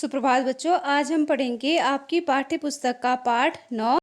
सुप्रभात बच्चों, आज हम पढ़ेंगे आपकी पाठ्य पुस्तक का पाठ 9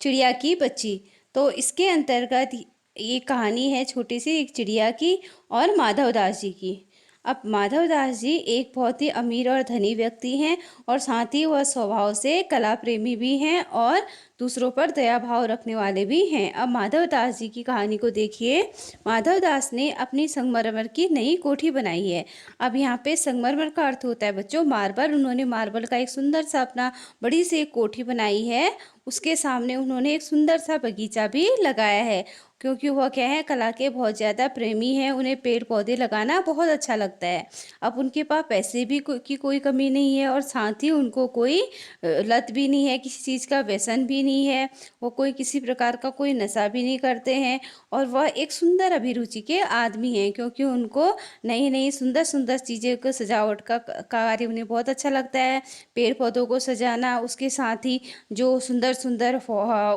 चिड़िया की बच्ची। तो इसके अंतर्गत ये कहानी है छोटी सी एक चिड़िया की और माधव दास जी की। अब माधव दास जी एक बहुत ही अमीर और धनी व्यक्ति हैं और साथ ही वह स्वभाव से कला प्रेमी भी हैं और दूसरों पर दया भाव रखने वाले भी हैं। अब माधव दास जी की कहानी को देखिए। माधव दास ने अपनी संगमरमर की नई कोठी बनाई है। अब यहाँ पे संगमरमर का अर्थ होता है बच्चों मार्बल। उन्होंने मार्बल का एक सुंदर सा अपना बड़ी सी एक कोठी बनाई है। उसके सामने उन्होंने एक सुंदर सा बगीचा भी लगाया है, क्योंकि वह क्या है, कला के बहुत ज़्यादा प्रेमी हैं। उन्हें पेड़ पौधे लगाना बहुत अच्छा लगता है। अब उनके पास पैसे भी की कोई कमी नहीं है और साथ ही उनको कोई लत भी नहीं है, किसी चीज़ का व्यसन भी नहीं है। वो कोई किसी प्रकार का कोई नशा भी नहीं करते हैं और वह एक सुंदर अभिरुचि के आदमी हैं, क्योंकि उनको नई नई सुंदर सुंदर चीज़ें को सजावट का कार्य उन्हें बहुत अच्छा लगता है। पेड़ पौधों को सजाना, उसके साथ ही जो सुंदर सुंदर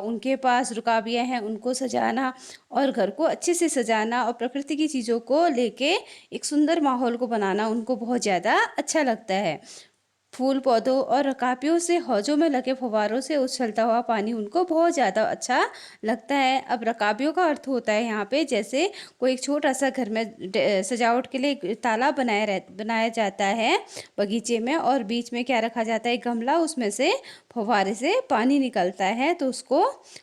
उनके पास रुकाबियाँ हैं उनको सजाना और घर को अच्छे से सजाना और प्रकृति की चीज़ों को लेके एक सुंदर माहौल को बनाना उनको बहुत ज़्यादा अच्छा लगता है। फूल पौधों और रकाबियों से हौजों में लगे फव्वारों से उछलता हुआ पानी उनको बहुत ज़्यादा अच्छा लगता है। अब रकाबियों का अर्थ होता है यहाँ पे जैसे कोई एक छोटा सा घर में सजावट के लिए एक तालाब बनाया जाता है बगीचे में, और बीच में क्या रखा जाता है, एक गमला, उसमें से फव्वारे से पानी निकलता है, तो उसको,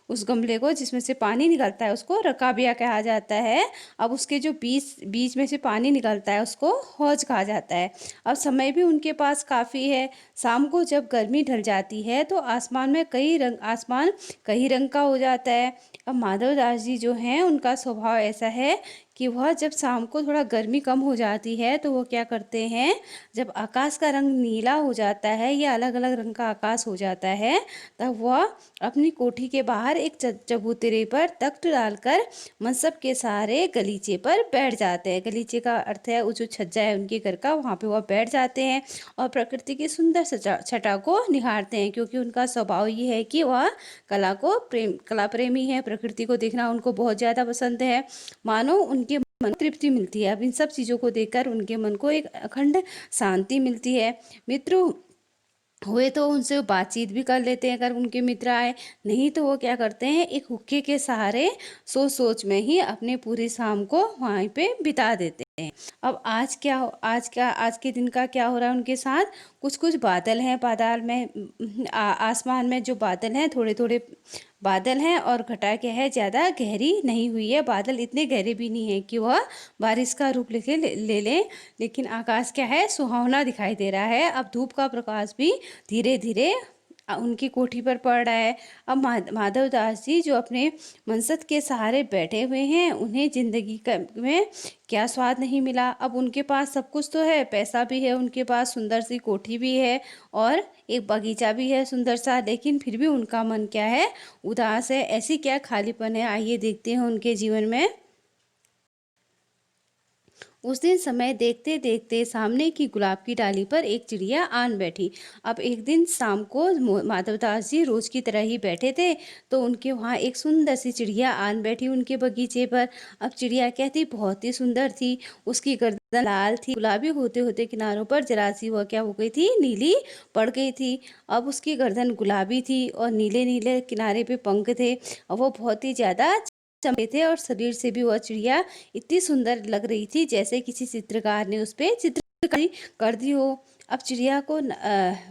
उस गमले को जिसमें से पानी निकलता है उसको रकाबिया कहा जाता है। अब उसके जो बीच बीच में से पानी निकलता है उसको हौज कहा जाता है। अब समय भी उनके पास काफ़ी है। शाम को जब गर्मी ढल जाती है तो आसमान कई रंग का हो जाता है। अब माधव दास जी जो हैं उनका स्वभाव ऐसा है कि वह जब शाम को थोड़ा गर्मी कम हो जाती है तो वो क्या करते हैं, जब आकाश का रंग नीला हो जाता है या अलग अलग रंग का आकाश हो जाता है, तब वह अपनी कोठी के बाहर एक चबूतरे पर तख्त डालकर मनसब के सहारे गलीचे पर बैठ जाते हैं। गलीचे का अर्थ है वो जो छज्जा है उनके घर का, वहाँ पे वह बैठ जाते हैं और प्रकृति की सुंदर छटा को निहारते हैं, क्योंकि उनका स्वभाव ये है कि वह कला प्रेमी है। प्रकृति को देखना उनको बहुत ज़्यादा पसंद है। मानो उनके मन को तृप्ति मिलती है। अब इन सब चीज़ों को देखकर उनके मन को एक अखंड शांति मिलती है। मित्रों हुए तो उनसे बातचीत भी कर लेते हैं अगर उनके मित्र आए, नहीं तो वो क्या करते हैं, एक हुक्के के सहारे सोच सोच में ही अपने पूरी शाम को वहीं पे बिता देते हैं। अब आज के दिन का क्या हो रहा है उनके साथ, कुछ कुछ बादल हैं, बादल में आसमान में जो बादल हैं थोड़े थोड़े बादल हैं और घटा क्या है, ज़्यादा गहरी नहीं हुई है। बादल इतने गहरे भी नहीं है कि वह बारिश का रूप ले लें, लेकिन आकाश क्या है, सुहावना दिखाई दे रहा है। अब धूप का प्रकाश भी धीरे धीरे उनकी कोठी पर पड़ रहा है। अब माधव दास जी जो अपने मनसद के सहारे बैठे हुए हैं, उन्हें जिंदगी में क्या स्वाद नहीं मिला। अब उनके पास सब कुछ तो है, पैसा भी है उनके पास, सुंदर सी कोठी भी है और एक बगीचा भी है सुंदर सा, लेकिन फिर भी उनका मन क्या है, उदास है। ऐसी क्या खालीपन है, आइए देखते हैं उनके जीवन में। उस दिन समय देखते देखते सामने की गुलाब की डाली पर एक चिड़िया आन बैठी। अब एक दिन शाम को माधवदास जी रोज की तरह ही बैठे थे, तो उनके वहाँ एक सुंदर सी चिड़िया आन बैठी उनके बगीचे पर। अब चिड़िया कहती बहुत ही सुंदर थी, उसकी गर्दन लाल थी, गुलाबी होते होते किनारों पर जरा सी वह क्या हो गई थी, नीली पड़ गई थी। अब उसकी गर्दन गुलाबी थी और नीले नीले किनारे पे पंख थे और वो बहुत ही ज़्यादा चमके थे और शरीर से भी वह चिड़िया इतनी सुंदर लग रही थी जैसे किसी चित्रकार ने उस पे चित्रकारी कर दी हो। अब चिड़िया को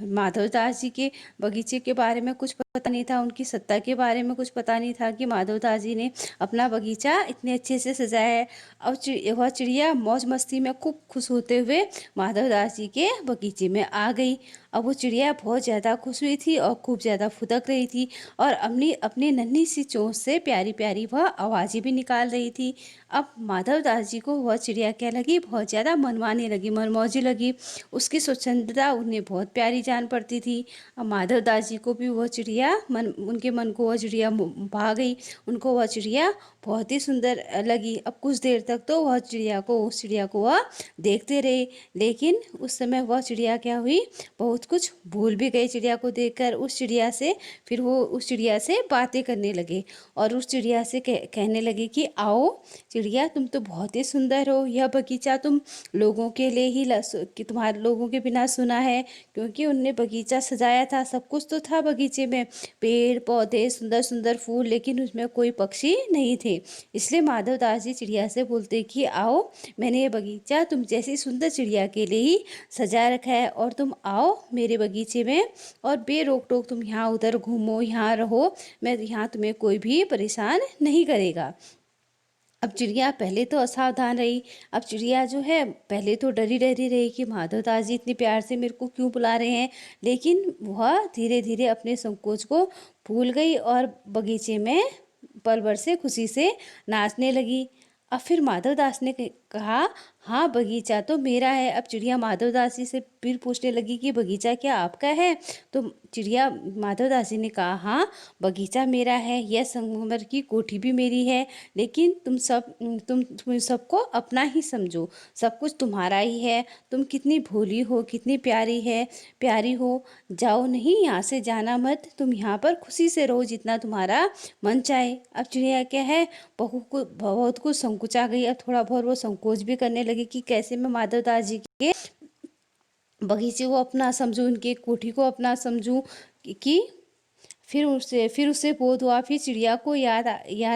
माधवदास जी के बगीचे के बारे में कुछ पता नहीं था, उनकी सत्ता के बारे में कुछ पता नहीं था कि माधवदास जी ने अपना बगीचा इतने अच्छे से सजाया है। अब वह चिड़िया मौज मस्ती में खूब खुश होते हुए माधवदास जी के बगीचे में आ गई। अब वो चिड़िया बहुत ज़्यादा खुश हुई थी और खूब ज़्यादा फुदक रही थी और अपनी अपनी नन्ही सी चोंच से प्यारी प्यारी वह आवाज़ें भी निकाल रही थी। अब माधवदास जी को वह चिड़िया क्या लगी, बहुत ज़्यादा मनमानी लगी, मनमौजी लगी। उसकी स्वच्छंदता उन्हें बहुत प्यारी जान पड़ती थी। अब माधवदास जी को भी वह चिड़िया उनके मन को वह चिड़िया भा गई। उनको वह चिड़िया बहुत ही सुंदर लगी। अब कुछ देर तक तो उस चिड़िया को वह देखते रहे, लेकिन उस समय वह चिड़िया क्या हुई, बहुत कुछ भूल भी गई चिड़िया को देखकर। फिर वो उस चिड़िया से बातें करने लगे और उस चिड़िया से कहने लगे कि आओ चिड़िया, तुम तो बहुत ही सुंदर हो। यह बगीचा तुम लोगों के लिए ही कि तुम्हारे लोगों के बिना सुना है, क्योंकि उनने बगीचा सजाया था, सब कुछ तो था बगीचे में, पेड़ पौधे सुंदर सुंदर फूल, लेकिन उसमें कोई पक्षी नहीं थे। इसलिए माधव दास जी चिड़िया से बोलते कि आओ, मैंने ये बगीचा तुम जैसी सुंदर चिड़िया के लिए ही सजा रखा है, और तुम आओ मेरे बगीचे में और बेरोक टोक तुम यहाँ उधर घूमो, यहाँ रहो, मैं यहाँ तुम्हें कोई भी परेशान नहीं करेगा। अब चिड़िया पहले तो असावधान रही। अब चिड़िया जो है पहले तो डरी डरी रही कि माधव दास जी इतने प्यार से मेरे को क्यों बुला रहे हैं, लेकिन वह धीरे धीरे अपने संकोच को भूल गई और बगीचे में पल भर से खुशी से नाचने लगी। अब फिर माधव दास ने कहा, हाँ बगीचा तो मेरा है। अब चिड़िया माधव दास जी से फिर पूछने लगी कि बगीचा क्या आपका है? तो चिड़िया माधव दास जी ने कहा, हाँ बगीचा मेरा है, यह संगमरमर की कोठी भी मेरी है, लेकिन तुम सबको अपना ही समझो, सब कुछ तुम्हारा ही है। तुम कितनी भोली हो, कितनी प्यारी हो, जाओ नहीं, यहाँ से जाना मत, तुम यहाँ पर खुशी से रहो जितना तुम्हारा मन चाहे। अब चिड़िया क्या है, बहुत कुछ संकुचा गई। अब थोड़ा बहुत वो संकोच भी करने लगी कि कैसे मैं माधव दास जी के बगीचे को अपना समझूं, उनके कोठी को अपना समझूं कि फिर उससे बोध हुआ। फिर चिड़िया को याद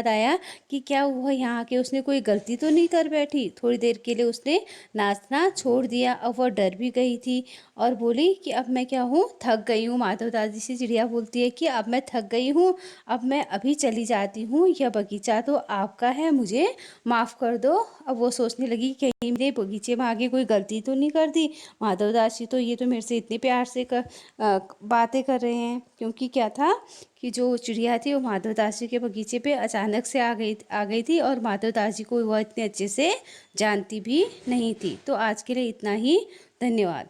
आया कि क्या वह यहाँ के उसने कोई गलती तो नहीं कर बैठी। थोड़ी देर के लिए उसने नाचना छोड़ दिया। अब वह डर भी गई थी और बोली कि अब मैं क्या हूँ, थक गई हूँ। माधव दादी से चिड़िया बोलती है कि अब मैं थक गई हूँ, अब मैं अभी चली जाती हूँ, यह बगीचा तो आपका है, मुझे माफ़ कर दो। अब वो सोचने लगी कहीं मेरे बगीचे में आगे कोई गलती तो नहीं कर दी, माधव दास जी तो ये तो मेरे से इतने प्यार से बातें कर रहे हैं। क्योंकि क्या था कि जो चिड़िया थी वो माधव दास जी के बगीचे पे अचानक से आ गई थी और माधव दास जी को वह इतने अच्छे से जानती भी नहीं थी। तो आज के लिए इतना ही। धन्यवाद।